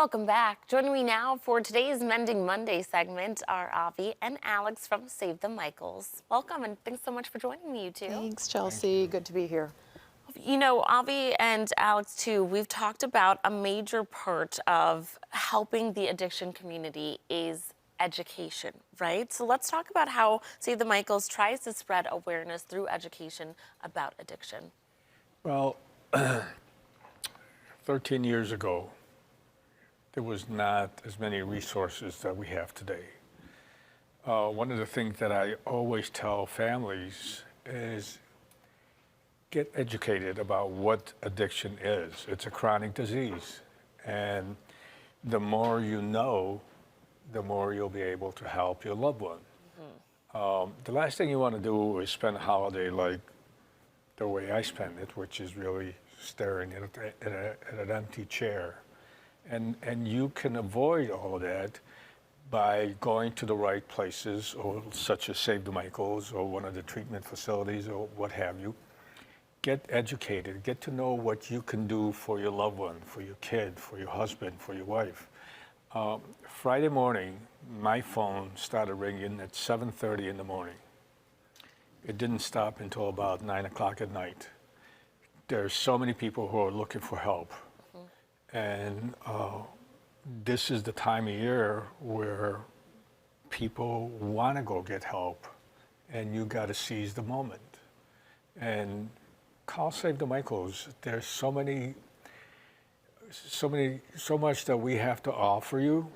Welcome back. Joining me now for today's Mending Monday segment are Avi and Alex from Save the Michaels. Welcome, and thanks so much for joining me, you two. Thanks, Chelsea. Good to be here. You know, Avi and Alex, too, we've talked about a major part of helping the addiction community is education, right? So let's talk about how Save the Michaels tries to spread awareness through education about addiction. Well, 13 years ago, there was not as many resources that we have today. One of the things that I always tell families is get educated about what addiction is. It's a chronic disease. And the more you know, the more you'll be able to help your loved one. The last thing you want to do is spend a holiday like the way I spend it, which is really staring at an empty chair. And you can avoid all of that by going to the right places, or such as Save the Michaels or one of the treatment facilities or what have you. Get educated, get to know what you can do for your loved one, for your kid, for your husband, for your wife. Friday morning, my phone started ringing at 7:30 in the morning. It didn't stop until about 9 o'clock at night. There's so many people who are looking for help. And this is the time of year where people want to go get help, and you got to seize the moment. And call Save the Michaels. There's so much that we have to offer you,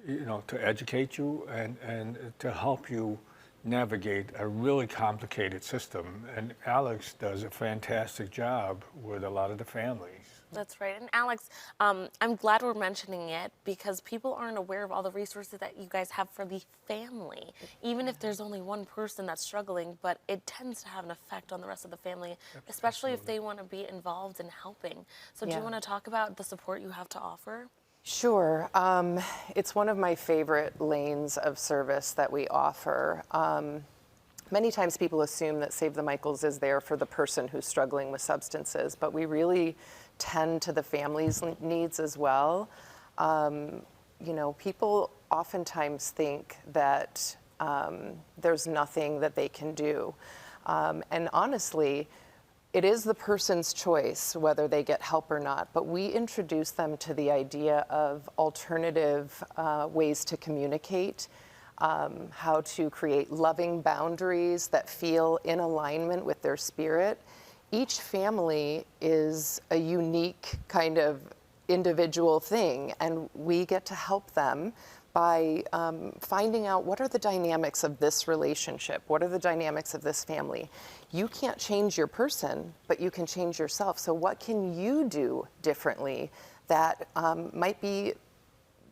you know, to educate you and to help you navigate a really complicated system. And Alex does a fantastic job with a lot of the families. That's right. And Alex, I'm glad we're mentioning it because people aren't aware of all the resources that you guys have for the family. Even if there's only one person that's struggling, but it tends to have an effect on the rest of the family, especially if they want to be involved in helping. So do you want to talk about the support you have to offer? Sure. It's one of my favorite lanes of service that we offer. Many times people assume that Save the Michaels is there for the person who's struggling with substances, but we really tend to the family's needs as well. You know, people oftentimes think that there's nothing that they can do. And honestly, it is the person's choice whether they get help or not, but we introduce them to the idea of alternative ways to communicate, how to create loving boundaries that feel in alignment with their spirit. Each family is a unique kind of individual thing, and we get to help them by finding out what are the dynamics of this relationship, what are the dynamics of this family. You can't change your person, but you can change yourself. So what can you do differently that might be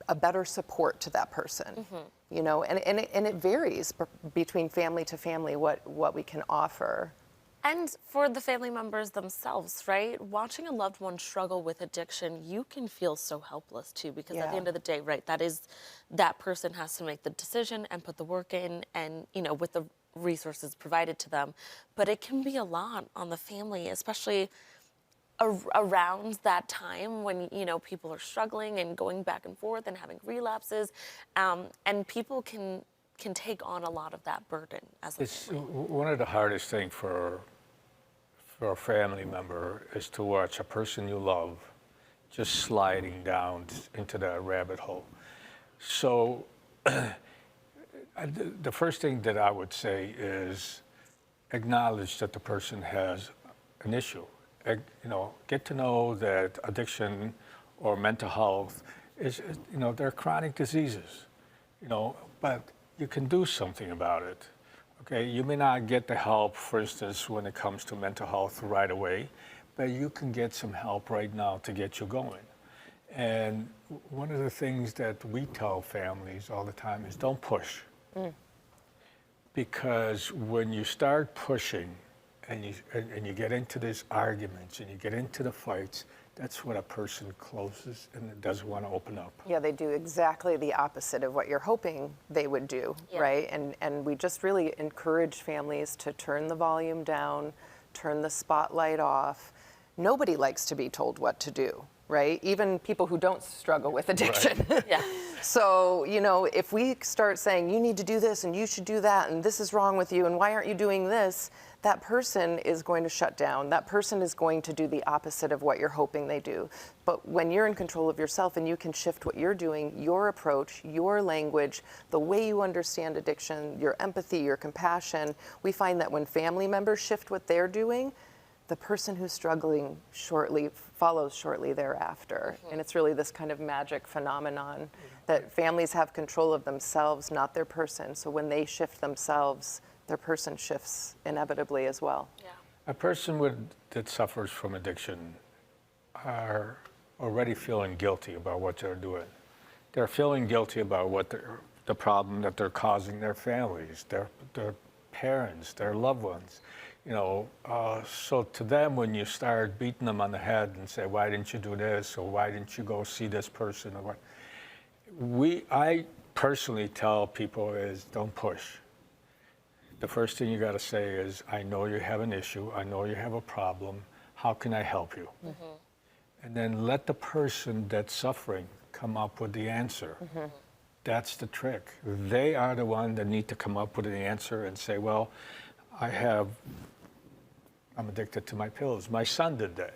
a better support to that person? You know, and it varies between family to family what we can offer. And for the family members themselves, right? Watching a loved one struggle with addiction, you can feel so helpless too, because at the end of the day, right, that person has to make the decision and put the work in and, you know, with the resources provided to them. But it can be a lot on the family, especially around that time when, you know, people are struggling and going back and forth and having relapses. And people can take on a lot of that burden as a family. One of the hardest things for a family member is to watch a person you love just sliding down into that rabbit hole. So the first thing that I would say is acknowledge that the person has an issue. You know, get to know that addiction or mental health is, you know, they're chronic diseases, you know, but you can do something about it. Okay, you may not get the help, for instance, when it comes to mental health right away, but you can get some help right now to get you going. And one of the things that we tell families all the time is don't push. Because when you start pushing and you get into these arguments and you get into the fights, that's when a person closes and doesn't want to open up. Yeah, they do exactly the opposite of what you're hoping they would do, right? And we just really encourage families to turn the volume down, turn the spotlight off. Nobody likes to be told what to do. right? Even people who don't struggle with addiction. Right. Yeah. So, you know, if we start saying, you need to do this and you should do that and this is wrong with you and why aren't you doing this, that person is going to shut down. That person is going to do the opposite of what you're hoping they do. But when you're in control of yourself and you can shift what you're doing, your approach, your language, the way you understand addiction, your empathy, your compassion, we find that when family members shift what they're doing, the person who's struggling follows shortly thereafter. And it's really this kind of magic phenomenon that families have control of themselves, not their person. So when they shift themselves, their person shifts inevitably as well. Yeah. A person that suffers from addiction are already feeling guilty about what they're doing. They're feeling guilty about the problem that they're causing their families, their parents, their loved ones. You know, so to them, when you start beating them on the head and say, why didn't you do this, or why didn't you go see this person, or what, I personally tell people is don't push. The first thing you got to say is, I know you have an issue, I know you have a problem, how can I help you? And then let the person that's suffering come up with the answer. That's the trick. They are the one that need to come up with an answer and say, well, I'm addicted to my pills. My son did that.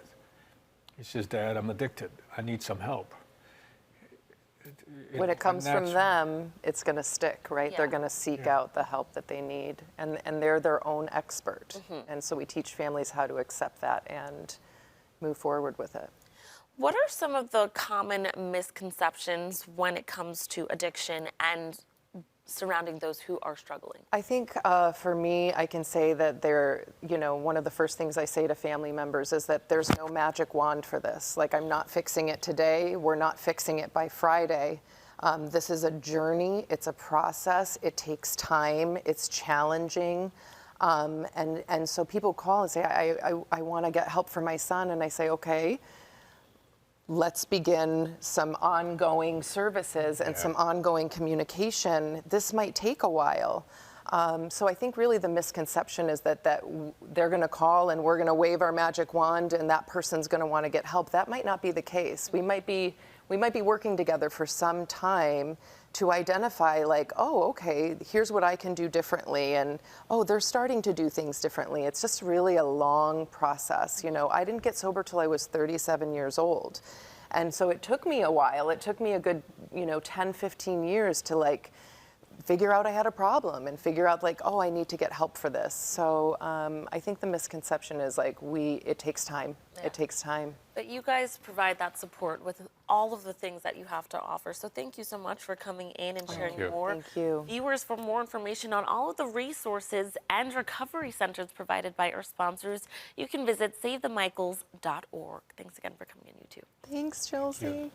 He says, Dad, I'm addicted. I need some help. When it comes from them, it's going to stick, right? Yeah. They're going to seek out the help that they need, and they're their own expert. And so we teach families how to accept that and move forward with it. What are some of the common misconceptions when it comes to addiction and surrounding those who are struggling? I think for me, I can say that one of the first things I say to family members is that there's no magic wand for this. Like, I'm not fixing it today. We're not fixing it by Friday. This is a journey. It's a process. It takes time. It's challenging. And so people call and say, I want to get help for my son. And I say, okay, let's begin some ongoing services and some ongoing communication. This might take a while. So I think really the misconception is that they're going to call and we're going to wave our magic wand and that person's going to want to get help. That might not be the case. We might be working together for some time to identify, like, oh, okay, here's what I can do differently, and oh, they're starting to do things differently. It's just really a long process. You know, I didn't get sober till I was 37 years old. And so it took me a while. It took me a good, 10, 15 years to like figure out I had a problem and figure out like, oh, I need to get help for this. So I think the misconception is like it takes time. Yeah. It takes time. But you guys provide that support with all of the things that you have to offer. So thank you so much for coming in and sharing more. Thank you. Viewers, for more information on all of the resources and recovery centers provided by our sponsors, you can visit SaveTheMichaels.org. Thanks again for coming in, you two. Thanks, Chelsea. Yeah.